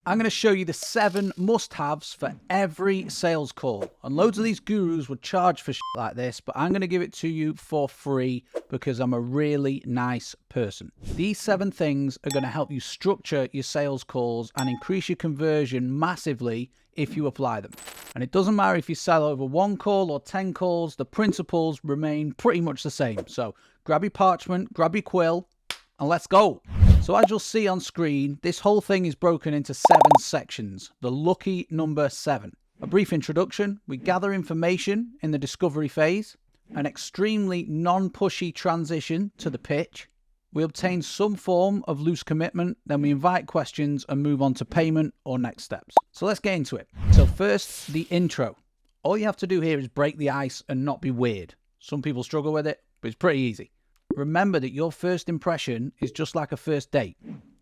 I'm going to show you the 7 must-haves for every sales call. And loads of these gurus would charge for shit like this, but I'm going to give it to you for free because I'm a really nice person. These 7 things are going to help you structure your sales calls and increase your conversion massively if you apply them. And it doesn't matter if you sell over 1 call or 10 calls, the principles remain pretty much the same. So grab your parchment, grab your quill, and let's go. So as you'll see on screen, this whole thing is broken into 7 sections. The lucky number 7. A brief introduction, we gather information in the discovery phase, an extremely non-pushy transition to the pitch, we obtain some form of loose commitment, then we invite questions and move on to payment or next steps. So let's get into it. So first, the intro. All you have to do here is break the ice and not be weird. Some people struggle with it, but it's pretty easy. Remember that your first impression is just like a first date.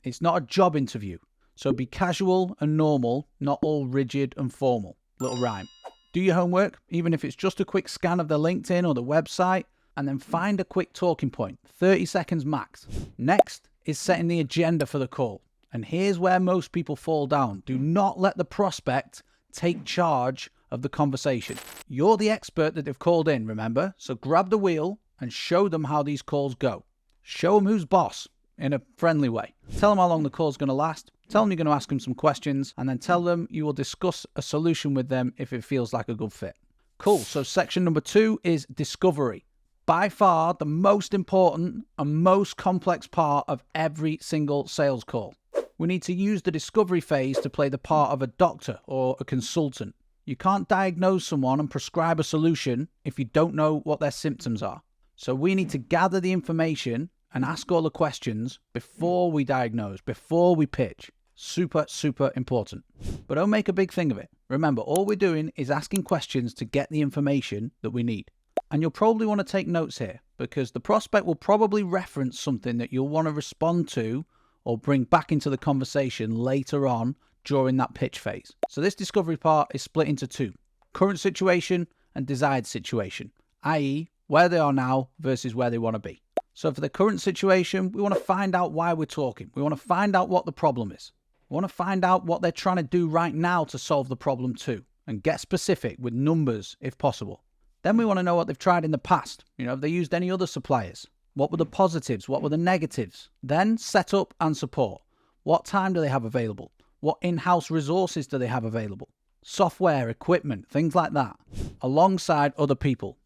It's not a job interview. So be casual and normal, not all rigid and formal. Little rhyme. Do your homework, even if it's just a quick scan of the LinkedIn or the website, and then find a quick talking point, 30 seconds max. Next is setting the agenda for the call. And here's where most people fall down. Do not let the prospect take charge of the conversation. You're the expert that they've called in, remember? So grab the wheel and show them how these calls go. Show them who's boss in a friendly way. Tell them how long the call's going to last. Tell them you're going to ask them some questions, and then tell them you will discuss a solution with them if it feels like a good fit. Cool. So section number 2 is discovery. By far the most important and most complex part of every single sales call. We need to use the discovery phase to play the part of a doctor or a consultant. You can't diagnose someone and prescribe a solution if you don't know what their symptoms are. So we need to gather the information and ask all the questions before we diagnose, before we pitch. Super, super important. But don't make a big thing of it. Remember, all we're doing is asking questions to get the information that we need. And you'll probably want to take notes here because the prospect will probably reference something that you'll want to respond to or bring back into the conversation later on during that pitch phase. So this discovery part is split into 2. Current situation and desired situation, i.e. where they are now versus where they want to be. So for the current situation, we want to find out why we're talking. We want to find out what the problem is. We want to find out what they're trying to do right now to solve the problem too, and get specific with numbers if possible. Then we want to know what they've tried in the past. Have they used any other suppliers? What were the positives? What were the negatives? Then setup and support. What time do they have available? What in-house resources do they have available? Software, equipment, things like that. Alongside other people.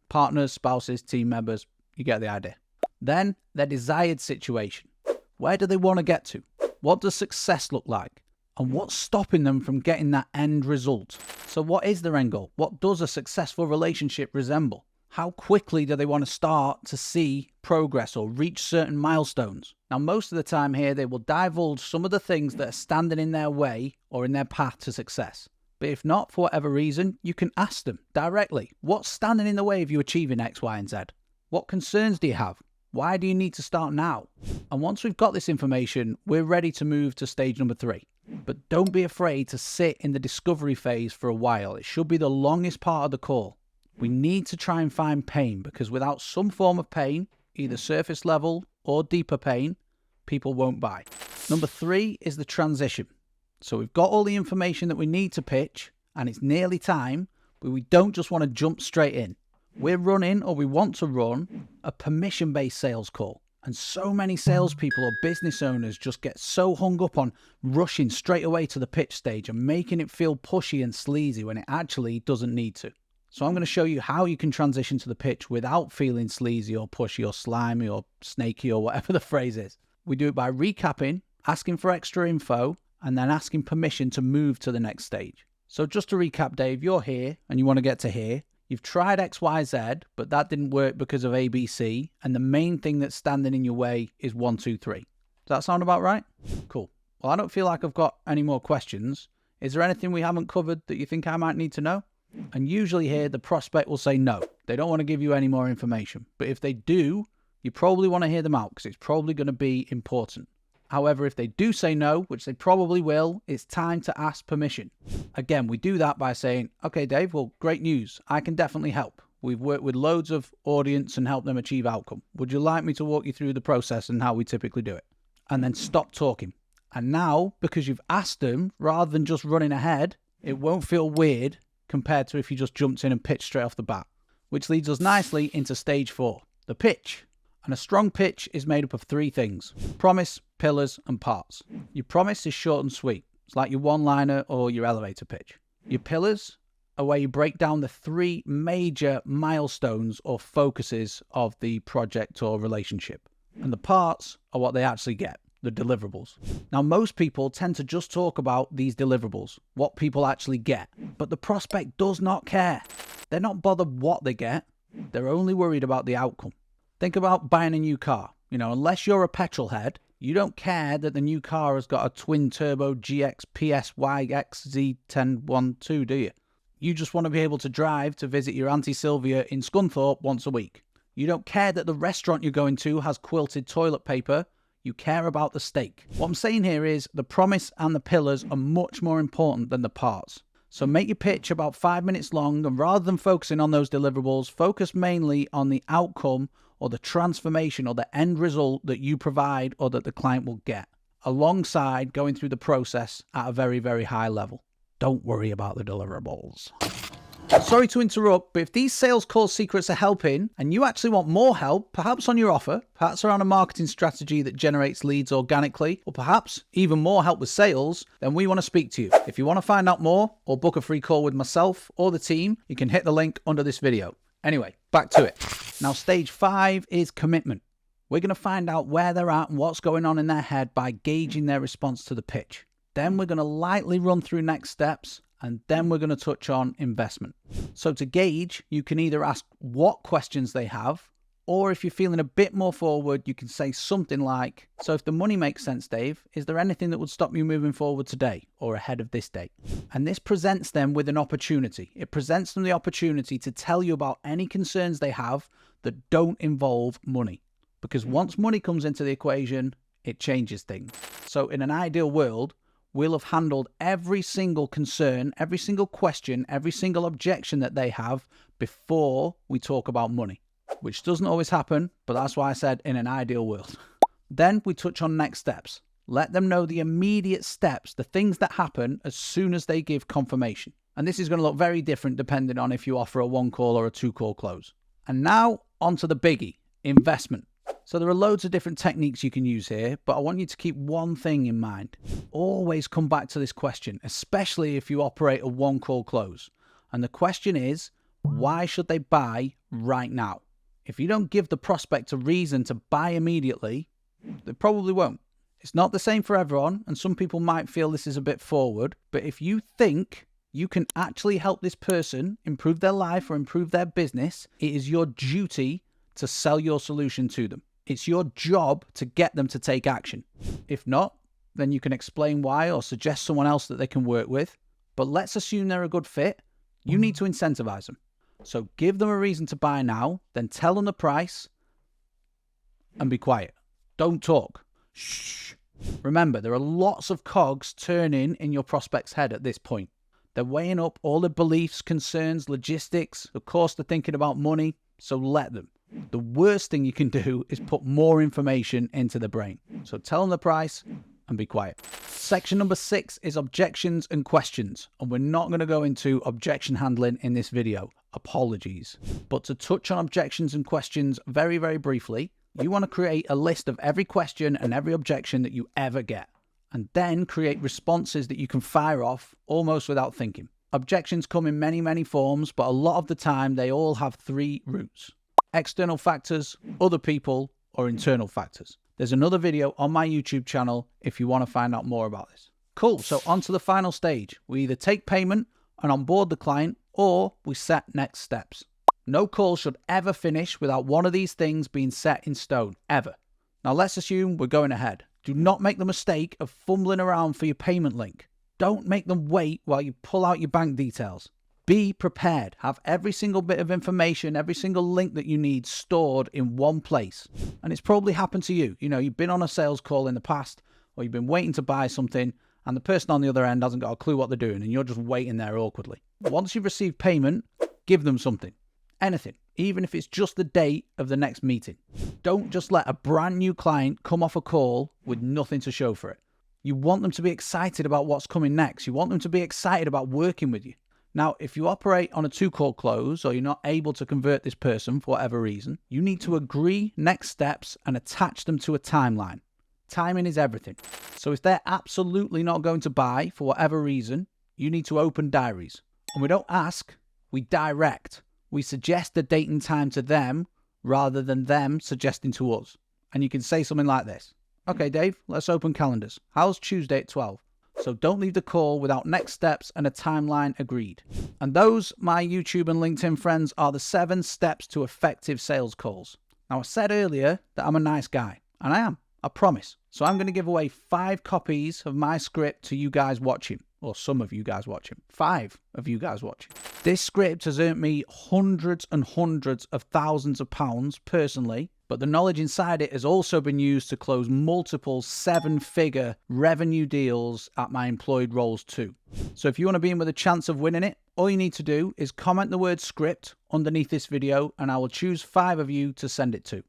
Partners, spouses, team members, you get the idea. Then their desired situation. Where do they want to get to? What does success look like? And what's stopping them from getting that end result? So what is their end goal? What does a successful relationship resemble? How quickly do they want to start to see progress or reach certain milestones? Now, most of the time here, they will divulge some of the things that are standing in their way or in their path to success. But if not, for whatever reason, you can ask them directly, what's standing in the way of you achieving X, Y, and Z? What concerns do you have? Why do you need to start now? And once we've got this information, we're ready to move to stage number 3. But don't be afraid to sit in the discovery phase for a while. It should be the longest part of the call. We need to try and find pain because without some form of pain, either surface level or deeper pain, people won't buy. Number 3 is the transition. So we've got all the information that we need to pitch and it's nearly time, but we don't just want to jump straight in. We're running, or we want to run, a permission-based sales call. And so many salespeople or business owners just get so hung up on rushing straight away to the pitch stage and making it feel pushy and sleazy when it actually doesn't need to. So I'm going to show you how you can transition to the pitch without feeling sleazy or pushy or slimy or snaky or whatever the phrase is. We do it by recapping, asking for extra info, and then asking permission to move to the next stage. So just to recap, Dave, you're here and you want to get to here. You've tried X, Y, Z, but that didn't work because of A, B, C. And the main thing that's standing in your way is 1, 2, 3. Does that sound about right? Cool. Well, I don't feel like I've got any more questions. Is there anything we haven't covered that you think I might need to know? And usually here, the prospect will say no. They don't want to give you any more information. But if they do, you probably want to hear them out because it's probably going to be important. However, if they do say no, which they probably will, it's time to ask permission. Again, we do that by saying, okay, Dave, well, great news. I can definitely help. We've worked with loads of audience and helped them achieve outcome. Would you like me to walk you through the process and how we typically do it? And then stop talking. And now, because you've asked them, rather than just running ahead, it won't feel weird compared to if you just jumped in and pitched straight off the bat. Which leads us nicely into stage 4, the pitch. And a strong pitch is made up of 3 things: promise, pillars, and parts. Your promise is short and sweet. It's like your one-liner or your elevator pitch. Your pillars are where you break down the 3 major milestones or focuses of the project or relationship. And the parts are what they actually get, the deliverables. Now, most people tend to just talk about these deliverables, what people actually get. But the prospect does not care. They're not bothered what they get. They're only worried about the outcome. Think about buying a new car. Unless you're a petrol head, you don't care that the new car has got a twin-turbo GX PSY XZ1012, do you? You just want to be able to drive to visit your Auntie Sylvia in Scunthorpe once a week. You don't care that the restaurant you're going to has quilted toilet paper. You care about the steak. What I'm saying here is the promise and the pillars are much more important than the parts. So make your pitch about 5 minutes long, and rather than focusing on those deliverables, focus mainly on the outcome or the transformation or the end result that you provide or that the client will get, alongside going through the process at a very, very high level. Don't worry about the deliverables. Sorry to interrupt, but if these sales call secrets are helping and you actually want more help, perhaps on your offer, perhaps around a marketing strategy that generates leads organically, or perhaps even more help with sales, then we want to speak to you. If you want to find out more or book a free call with myself or the team, you can hit the link under this video. Anyway, back to it. Now, stage 5 is commitment. We're going to find out where they're at and what's going on in their head by gauging their response to the pitch. Then we're going to lightly run through next steps, and then we're going to touch on investment. So to gauge, you can either ask what questions they have, or if you're feeling a bit more forward, you can say something like, so if the money makes sense, Dave, is there anything that would stop you moving forward today or ahead of this date? And this presents them with an opportunity. It presents them the opportunity to tell you about any concerns they have that don't involve money. Because once money comes into the equation, it changes things. So in an ideal world, we'll have handled every single concern, every single question, every single objection that they have before we talk about money, which doesn't always happen, but that's why I said in an ideal world. Then we touch on next steps. Let them know the immediate steps, the things that happen as soon as they give confirmation. And this is going to look very different depending on if you offer a 1-call or a 2-call close. And now onto the biggie, investment. So there are loads of different techniques you can use here, but I want you to keep one thing in mind. Always come back to this question, especially if you operate a 1-call close. And the question is, why should they buy right now? If you don't give the prospect a reason to buy immediately, they probably won't. It's not the same for everyone, and some people might feel this is a bit forward, but if you think you can actually help this person improve their life or improve their business, it is your duty to sell your solution to them. It's your job to get them to take action. If not, then you can explain why or suggest someone else that they can work with. But let's assume they're a good fit. You need to incentivize them. So give them a reason to buy now, then tell them the price and be quiet. Don't talk. Shh. Remember, there are lots of cogs turning in your prospect's head at this point. They're weighing up all the beliefs, concerns, logistics. Of course, they're thinking about money, so let them. The worst thing you can do is put more information into the brain. So tell them the price and be quiet. Section number 6 is objections and questions. And we're not going to go into objection handling in this video. Apologies. But to touch on objections and questions very, very briefly, you want to create a list of every question and every objection that you ever get. And then create responses that you can fire off almost without thinking. Objections come in many, many forms, but a lot of the time they all have 3 roots. External factors, other people, or internal factors. There's another video on my YouTube channel if you want to find out more about this. Cool, so on to the final stage. We either take payment and onboard the client, or we set next steps. No call should ever finish without one of these things being set in stone, ever. Now let's assume we're going ahead. Do not make the mistake of fumbling around for your payment link. Don't make them wait while you pull out your bank details. Be prepared. Have every single bit of information, every single link that you need stored in one place. And it's probably happened to you. You know, you've been on a sales call in the past, or you've been waiting to buy something, and the person on the other end hasn't got a clue what they're doing, and you're just waiting there awkwardly. Once you've received payment, give them something. Anything. Even if it's just the date of the next meeting. Don't just let a brand new client come off a call with nothing to show for it. You want them to be excited about what's coming next. You want them to be excited about working with you. Now, if you operate on a 2-call close or you're not able to convert this person for whatever reason, you need to agree next steps and attach them to a timeline. Timing is everything. So if they're absolutely not going to buy for whatever reason, you need to open diaries. And we don't ask, we direct. We suggest a date and time to them rather than them suggesting to us. And you can say something like this. Okay, Dave, let's open calendars. How's Tuesday at 12? So don't leave the call without next steps and a timeline agreed. And those, my YouTube and LinkedIn friends, are the 7 steps to effective sales calls. Now, I said earlier that I'm a nice guy, and I am, I promise. So I'm going to give away 5 copies of my script to you guys watching, or some of you guys watching, 5 of you guys watching. This script has earned me hundreds and hundreds of thousands of pounds personally, but the knowledge inside it has also been used to close multiple 7-figure revenue deals at my employed roles too. So if you want to be in with a chance of winning it, all you need to do is comment the word script underneath this video and I will choose 5 of you to send it to.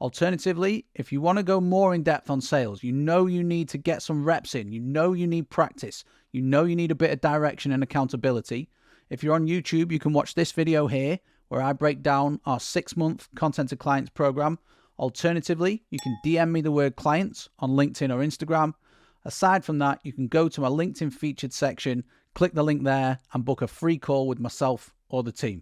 Alternatively, if you want to go more in depth on sales, you know you need to get some reps in, you know you need practice, you know you need a bit of direction and accountability. If you're on YouTube, you can watch this video here where I break down our 6-month Content to Clients program. Alternatively, you can DM me the word clients on LinkedIn or Instagram. Aside from that, you can go to my LinkedIn featured section, click the link there and book a free call with myself or the team.